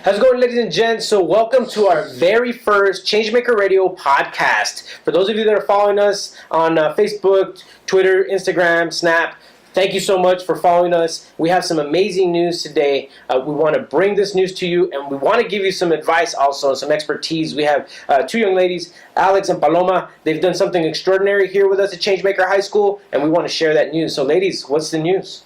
How's it going, ladies and gents? So welcome to our very first Changemaker Radio podcast. For those of you that are following us on Facebook, Twitter, Instagram, Snap, thank you so much for following us. We have some amazing news today. We want to bring this news to you, and we want to give you some advice also, some expertise. We have two young ladies, Alex and Paloma. They've done something extraordinary here with us at Changemaker High School, and we want to share that news. So ladies, what's the news?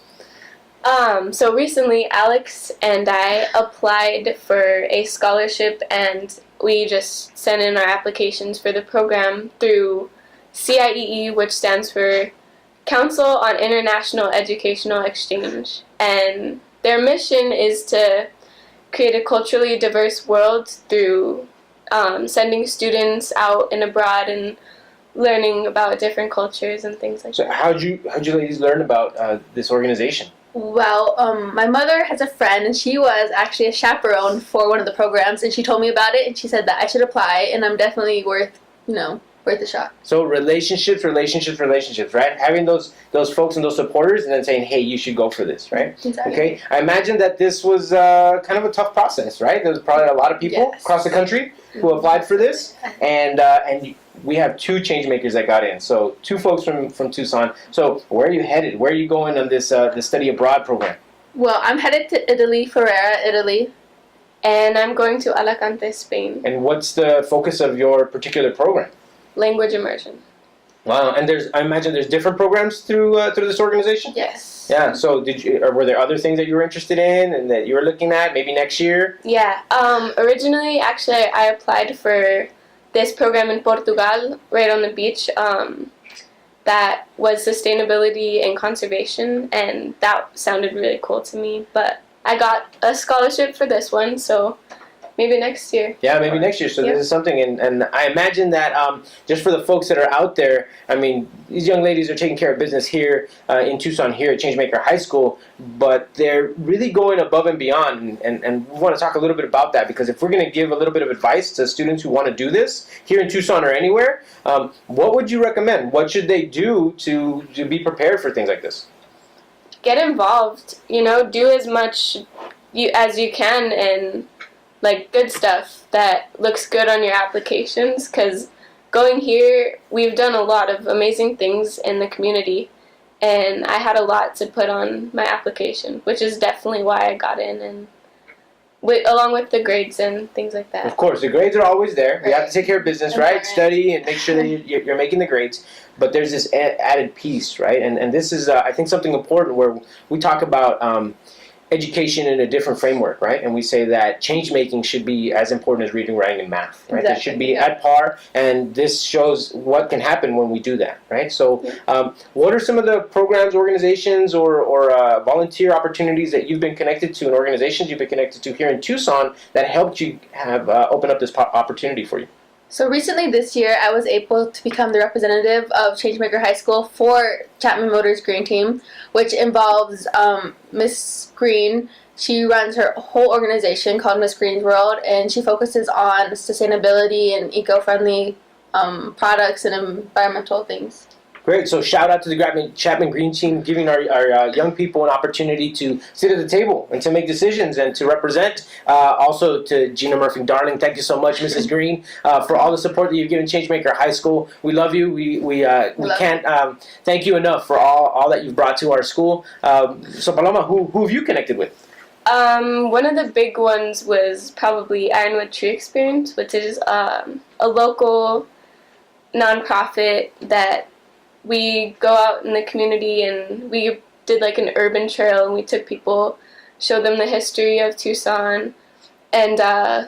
So recently, Alex and I applied for a scholarship, and we just sent in our applications for the program through CIEE, which stands for Council on International Educational Exchange. And their mission is to create a culturally diverse world through sending students out and abroad and learning about different cultures and things like that. So how'd you ladies learn about this organization? Well, my mother has a friend, and she was actually a chaperone for one of the programs, and she told me about it, and she said that I should apply, and I'm definitely worth a shot. So relationships, right? Having those folks and those supporters, and then saying, hey, you should go for this, right? Exactly. Okay. I imagine that this was kind of a tough process, right? There was probably a lot of people across the country who applied for this, and we have two change makers that got in. So two folks from Tucson. So where are you headed? Where are you going on this study abroad program? Well, I'm headed to Italy, Ferrara, Italy. And I'm going to Alicante, Spain. And what's the focus of your particular program? Language immersion. Wow, and I imagine there's different programs through this organization? Yes. Yeah, so were there other things that you were interested in and that you were looking at maybe next year? Yeah, originally, actually, I applied for this program in Portugal, right on the beach, that was sustainability and conservation, and that sounded really cool to me, but I got a scholarship for this one, so maybe next year. Yeah, maybe next year. So This is something, and I imagine that just for the folks that are out there, I mean, these young ladies are taking care of business here in Tucson, here at Changemaker High School, but they're really going above and beyond, and we want to talk a little bit about that, because if we're going to give a little bit of advice to students who want to do this here in Tucson or anywhere, what would you recommend? What should they do to be prepared for things like this? Get involved, do as much as you can, and like good stuff that looks good on your applications, because going here, we've done a lot of amazing things in the community, and I had a lot to put on my application, which is definitely why I got in, and along with the grades and things like that. Of course, the grades are always there. You have to take care of business, right? Study and make sure that you're making the grades. But there's this added piece, right? And this is, I think, something important where we talk about education in a different framework, right? And we say that change making should be as important as reading, writing, and math, right? It should be at par, and this shows what can happen when we do that, right? So what are some of the programs, organizations, or volunteer opportunities that you've been connected to, and organizations you've been connected to here in Tucson that helped you have open up this opportunity for you? So recently this year, I was able to become the representative of Changemaker High School for Chapman Motors Green Team, which involves Miss Green. She runs her whole organization called Miss Green's World, and she focuses on sustainability and eco-friendly products and environmental things. Great. So shout out to the Chapman Green Team, giving our young people an opportunity to sit at the table and to make decisions and to represent. Also to Gina Murphy-Darling, thank you so much, Mrs. Green, for all the support that you've given Changemaker High School. We love you. We can't thank you enough for all that you've brought to our school. So Paloma, who have you connected with? One of the big ones was probably Ironwood Tree Experience, which is a local nonprofit that we go out in the community, and we did like an urban trail, and we took people, showed them the history of Tucson, and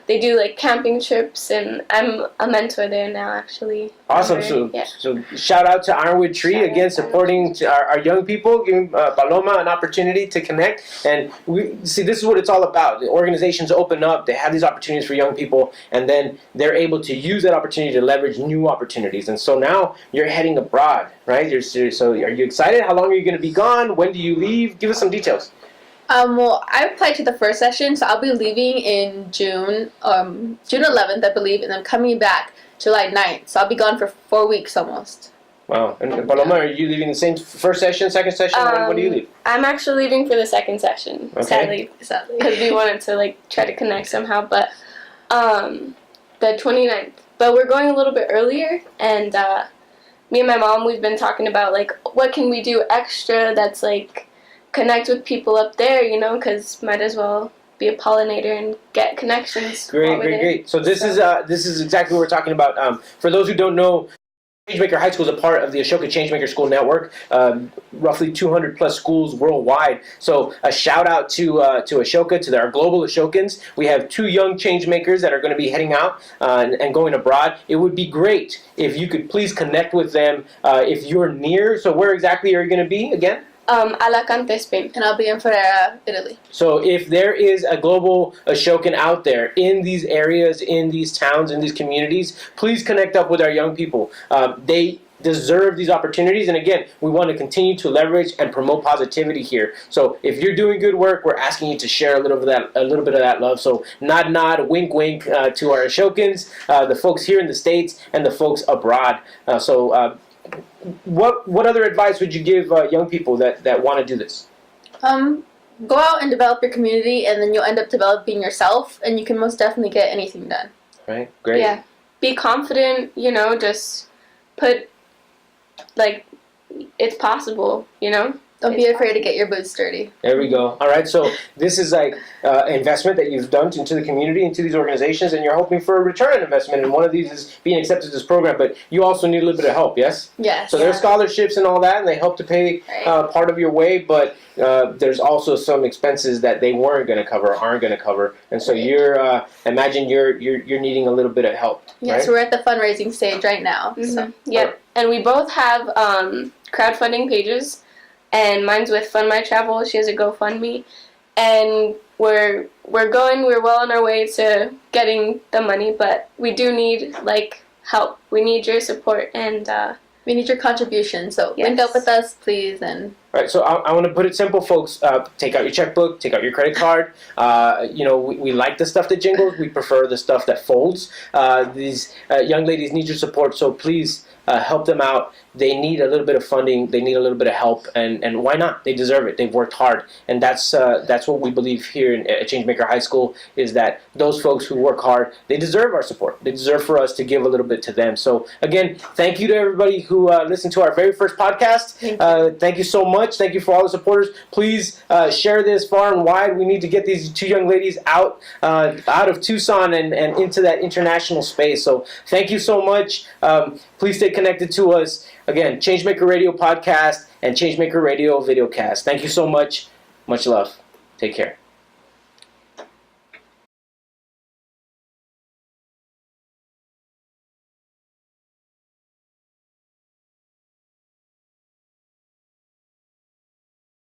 they do like camping trips, and I'm a mentor there now, actually. Awesome. So shout out to Ironwood Tree, again, supporting our young people, giving Paloma an opportunity to connect. And we see, this is what it's all about. The organizations open up, they have these opportunities for young people, and then they're able to use that opportunity to leverage new opportunities. And so now you're heading abroad, right? So are you excited? How long are you going to be gone? When do you leave? Give us some details. Well, I applied to the first session, so I'll be leaving in June 11th, I believe, and then coming back July 9th. So I'll be gone for 4 weeks almost. Wow. And Paloma, are you leaving the same first session, second session? When do you leave? I'm actually leaving for the second session, Okay. sadly, because we wanted to like try to connect somehow. But the 29th. But we're going a little bit earlier, and me and my mom, we've been talking about like what can we do extra that's like connect with people up there, you know, because might as well be a pollinator and get connections. Great. So this is exactly what we're talking about. For those who don't know, Changemaker High School is a part of the Ashoka Changemaker School Network, roughly 200 plus schools worldwide. So a shout out to Ashoka, to our global Ashokans. We have 2 young changemakers that are going to be heading out and going abroad. It would be great if you could please connect with them if you're near. So where exactly are you going to be again? Alicante, Spain. And I'll be in Ferrara, Italy. So if there is a global Ashokan out there in these areas, in these towns, in these communities, please connect up with our young people. They deserve these opportunities, and again, we want to continue to leverage and promote positivity here. So if you're doing good work, we're asking you to share a little bit of that love. So nod, wink, wink to our Ashokans, the folks here in the States, and the folks abroad. What other advice would you give young people that want to do this? Go out and develop your community, and then you'll end up developing yourself, and you can most definitely get anything done. Right, great. Yeah, be confident, you know, just put, like, it's possible, you know? Don't be afraid to get your boots dirty. There we go. All right, so this is like an investment that you've done into the community, into these organizations, and you're hoping for a return on investment, and one of these is being accepted to this program, but you also need a little bit of help, yes? Yes. So there's scholarships and all that, and they help to pay part of your way, but there's also some expenses that they weren't going to cover or aren't going to cover, and so you're imagine you're needing a little bit of help. Yes, right? we're at the fundraising stage right now. Mm-hmm. So. Yep, and we both have crowdfunding pages, and mine's with Fund My Travel. She has a GoFundMe, and we're well on our way to getting the money, but we do need like help. We need your support, and we need your contribution. So link up with us, please. And all right, so I want to put it simple, folks. Take out your checkbook, take out your credit card. We like the stuff that jingles. We prefer the stuff that folds. These young ladies need your support, so please help them out. They need a little bit of funding. They need a little bit of help, and why not? They deserve it. They've worked hard, and that's what we believe here at Changemaker High School, is that those folks who work hard, they deserve our support. They deserve for us to give a little bit to them. So again, thank you to everybody who listened to our very first podcast. Thank you so much. Thank you for all the supporters. Please share this far and wide. We need to get these 2 young ladies out of Tucson and into that international space. So thank you so much. Please stay connected to us. Again, Changemaker Radio Podcast and Changemaker Radio Videocast. Thank you so much. Much love. Take care.